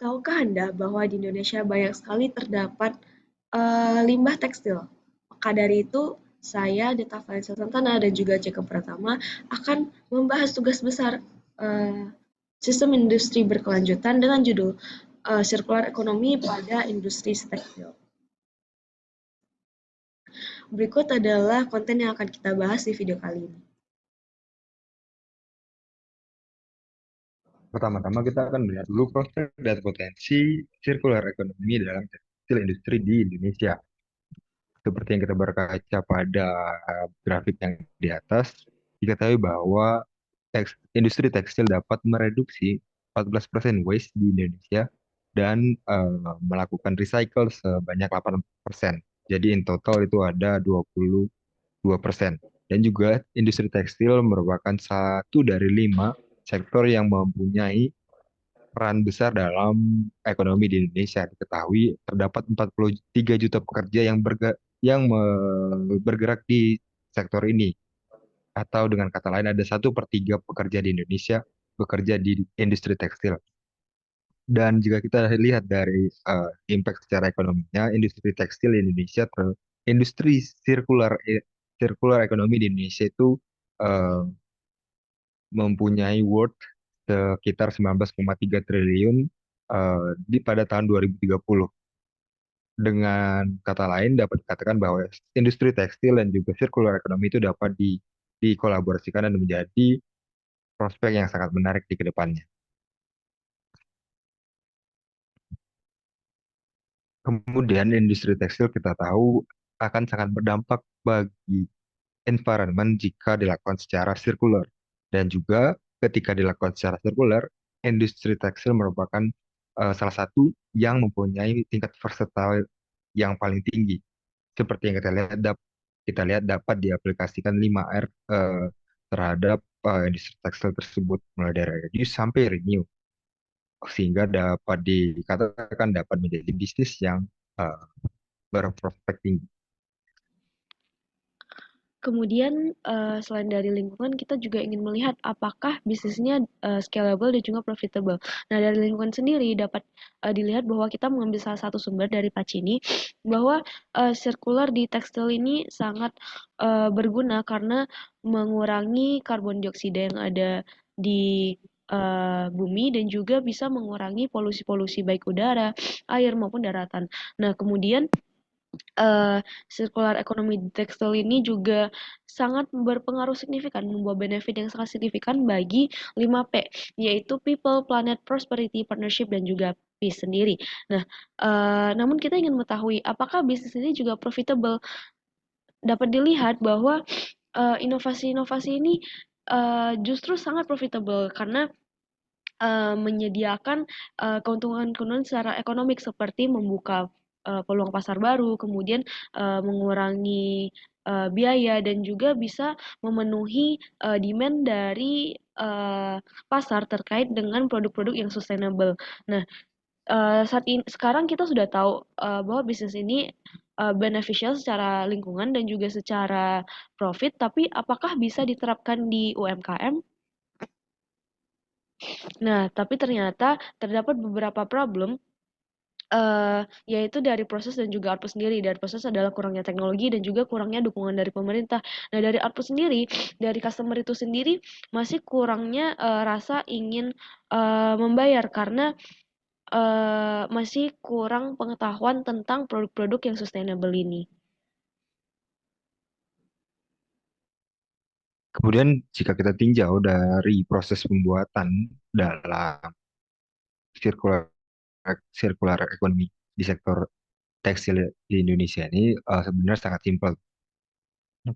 Tahukah Anda bahwa di Indonesia banyak sekali terdapat limbah tekstil? Maka dari itu, saya, Dita Vanessa Santana, dan juga Jaka Pratama akan membahas tugas besar eh, sistem industri berkelanjutan dengan judul Sirkular Ekonomi pada Industri Tekstil. Berikut adalah konten yang akan kita bahas di video kali ini. Pertama-tama kita akan melihat dulu prospek dan potensi circular economy dalam tekstil industri di Indonesia. Seperti yang kita berkaca pada grafik yang di atas, diketahui bahwa industri tekstil dapat mereduksi 14% waste di Indonesia dan melakukan recycle sebanyak 8%. Jadi in total itu ada 22%. Dan juga industri tekstil merupakan satu dari 5 sektor yang mempunyai peran besar dalam ekonomi di Indonesia. Diketahui terdapat 43 juta pekerja yang bergerak di sektor ini. Atau dengan kata lain ada 1/3 pekerja di Indonesia bekerja di industri tekstil. Dan jika kita lihat dari impact secara ekonominya, industri tekstil di Indonesia, industri sirkular ekonomi di Indonesia itu eh, mempunyai worth sekitar 19,3 triliun pada tahun 2030. Dengan kata lain dapat dikatakan bahwa industri tekstil dan juga circular economy itu dapat dikolaborasikan dan menjadi prospek yang sangat menarik di kedepannya. Kemudian industri tekstil kita tahu akan sangat berdampak bagi environment jika dilakukan secara sirkular. Dan juga ketika dilakukan secara sirkular, industri tekstil merupakan salah satu yang mempunyai tingkat versatile yang paling tinggi. Seperti yang kita lihat dapat diaplikasikan 5R terhadap industri tekstil tersebut, mulai dari reduce sampai renew, sehingga dapat dikatakan dapat menjadi bisnis yang eh, berprospek tinggi. Kemudian, selain dari lingkungan, kita juga ingin melihat apakah bisnisnya, scalable dan juga profitable. Nah, dari lingkungan sendiri dapat, dilihat bahwa kita mengambil salah satu sumber dari Pacini, bahwa, sirkular di tekstil ini sangat, berguna karena mengurangi karbon dioksida yang ada di, bumi dan juga bisa mengurangi polusi-polusi baik udara, air maupun daratan. Nah, kemudian Eee, sirkular ekonomi tekstil ini juga sangat berpengaruh signifikan, membawa benefit yang sangat signifikan bagi 5P, yaitu People, Planet, Prosperity, Partnership, dan juga Peace sendiri. Nah, namun kita ingin mengetahui apakah bisnis ini juga profitable? Dapat dilihat bahwa, inovasi-inovasi ini, justru sangat profitable karena menyediakan, keuntungan-keuntungan secara ekonomik seperti membuka, peluang pasar baru, kemudian, mengurangi, biaya dan juga bisa memenuhi, demand dari, pasar terkait dengan produk-produk yang sustainable. Nah, sekarang kita sudah tahu, bahwa bisnis ini, beneficial secara lingkungan dan juga secara profit, tapi apakah bisa diterapkan di UMKM? Nah, tapi ternyata terdapat beberapa problem, yaitu dari proses dan juga output sendiri. Dari proses adalah kurangnya teknologi dan juga kurangnya dukungan dari pemerintah. Nah, dari output sendiri, dari customer itu sendiri masih kurangnya, rasa ingin, membayar karena, masih kurang pengetahuan tentang produk-produk yang sustainable ini. Kemudian jika kita tinjau dari proses pembuatan dalam circular circular economy di sektor tekstil di Indonesia ini sebenarnya sangat simpel.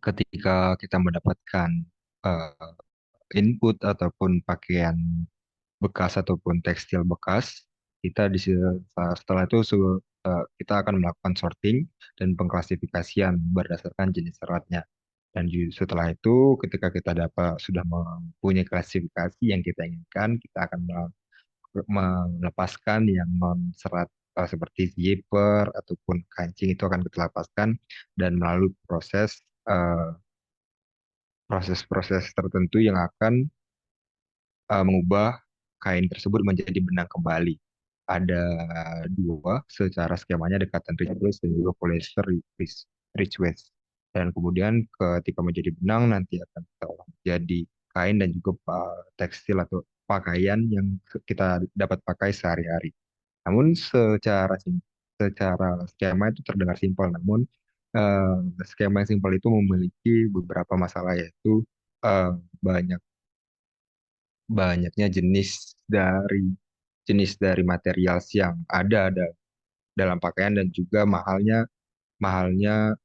Ketika kita mendapatkan eh, input ataupun pakaian bekas ataupun tekstil bekas, kita setelah itu kita akan melakukan sorting dan pengklasifikasian berdasarkan jenis seratnya. Dan setelah itu, ketika kita sudah mempunyai klasifikasi yang kita inginkan, kita akan melepaskan yang non serat seperti zipper ataupun kancing itu akan kita lepaskan dan melalui eh, proses-proses tertentu yang akan mengubah kain tersebut menjadi benang kembali. ada dua secara skemanya dekatan rich waste dan juga polyester rich waste. Dan kemudian ketika menjadi benang nanti akan kita olah menjadi kain dan juga tekstil atau pakaian yang kita dapat pakai sehari-hari. Namun secara skema itu terdengar simpel, namun eh, skema yang simpel itu memiliki beberapa masalah yaitu eh, banyak banyaknya jenis dari material yang ada dalam pakaian dan juga mahalnya mahalnya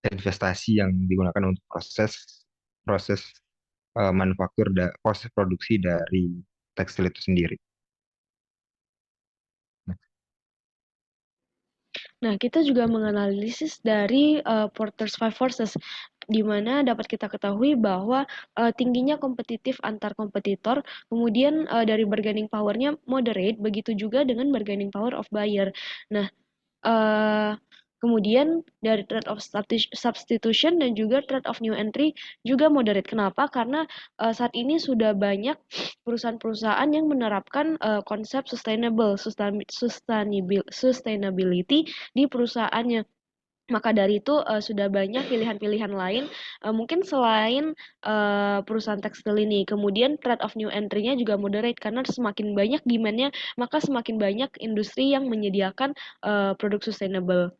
investasi yang digunakan untuk proses proses proses produksi dari tekstil itu sendiri. Nah, kita juga menganalisis dari Porter's Five Forces, di mana dapat kita ketahui bahwa tingginya kompetitif antar kompetitor, kemudian dari bargaining power-nya moderate, begitu juga dengan bargaining power of buyer. Nah, eh kemudian dari trade of substitution dan juga trade of new entry juga moderate. Kenapa? Karena saat ini sudah banyak perusahaan-perusahaan yang menerapkan konsep sustainability di perusahaannya. Maka dari itu sudah banyak pilihan-pilihan lain mungkin selain perusahaan tekstil ini. Kemudian trade of new entry-nya juga moderate karena semakin banyak demand-nya, maka semakin banyak industri yang menyediakan produk sustainable.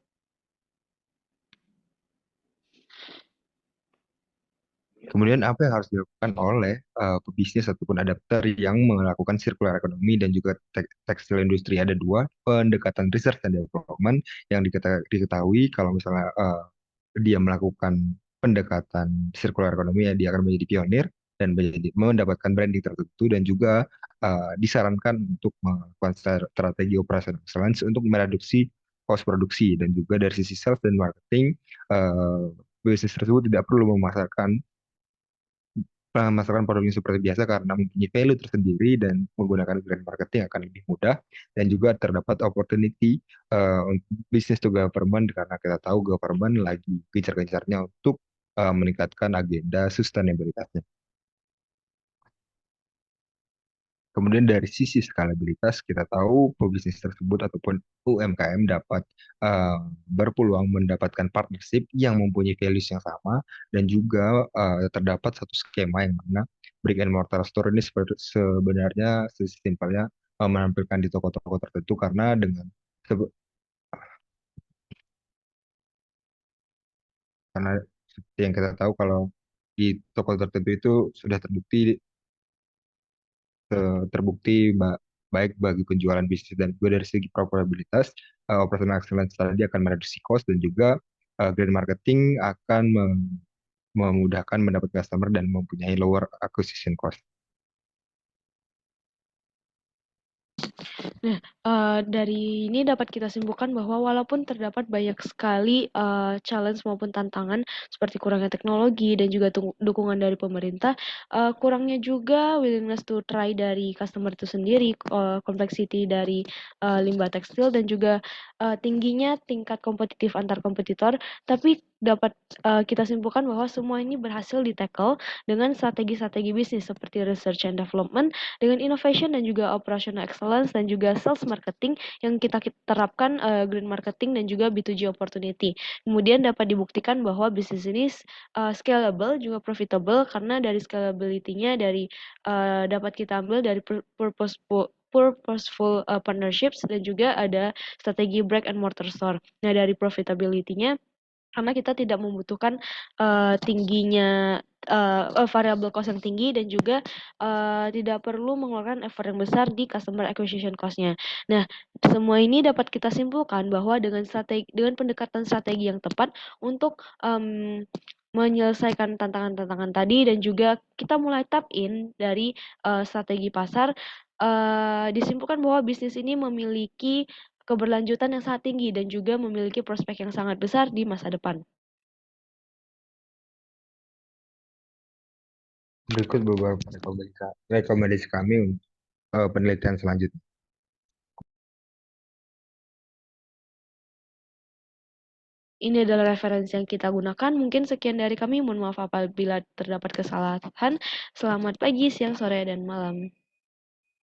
Kemudian apa yang harus dilakukan oleh pebisnis ataupun adapter yang melakukan circular economy dan juga tekstil industri? Ada dua pendekatan research and development yang diketahui kalau misalnya dia melakukan pendekatan circular economy ya dia akan menjadi pionir dan mendapatkan branding tertentu dan juga disarankan untuk melakukan strategi operasional excellence untuk mereduksi cost produksi dan juga dari sisi sales dan marketing eh, bisnis tersebut tidak perlu memasarkan produknya seperti biasa karena mempunyai value tersendiri dan menggunakan brand marketing akan lebih mudah dan juga terdapat opportunity untuk business to government karena kita tahu government lagi gencar-gencarnya untuk meningkatkan agenda sustainabilitasnya. Kemudian dari sisi skalabilitas, kita tahu pebisnis tersebut ataupun UMKM dapat eh, berpeluang mendapatkan partnership yang mempunyai values yang sama dan juga terdapat satu skema yang mana brick and mortar store ini sebenarnya sesimpelnya menampilkan di toko-toko tertentu sebe- karena seperti yang kita tahu kalau di toko tertentu itu sudah baik bagi penjualan bisnis dan juga dari segi profitabilitas, operational excellence tadi akan mereduksi cost dan juga brand marketing akan memudahkan mendapat customer dan mempunyai lower acquisition cost. Nah, dari ini dapat kita simpulkan bahwa walaupun terdapat banyak sekali challenge maupun tantangan seperti kurangnya teknologi dan juga dukungan dari pemerintah, kurangnya juga willingness to try dari customer itu sendiri, complexity dari limbah tekstil dan juga tingginya tingkat kompetitif antar kompetitor, tapi dapat kita simpulkan bahwa semua ini berhasil di-tackle dengan strategi-strategi bisnis seperti research and development dengan innovation dan juga operational excellence dan juga sales marketing yang kita terapkan green marketing dan juga B2G opportunity. Kemudian dapat dibuktikan bahwa bisnis ini scalable juga profitable karena dari scalability-nya dari dapat kita ambil dari purposeful partnerships dan juga ada strategi brick and mortar store. Nah, dari profitability-nya karena kita tidak membutuhkan tingginya variable cost yang tinggi dan juga tidak perlu mengeluarkan effort yang besar di customer acquisition cost-nya. Nah, semua ini dapat kita simpulkan bahwa dengan pendekatan strategi yang tepat untuk menyelesaikan tantangan-tantangan tadi dan juga kita mulai tap in dari strategi pasar, disimpulkan bahwa bisnis ini memiliki keberlanjutan yang sangat tinggi dan juga memiliki prospek yang sangat besar di masa depan. Berikut beberapa rekomendasi kami untuk penelitian selanjutnya. Ini adalah referensi yang kita gunakan. Mungkin sekian dari kami. Mohon maaf apabila terdapat kesalahan. Selamat pagi, siang, sore, dan malam.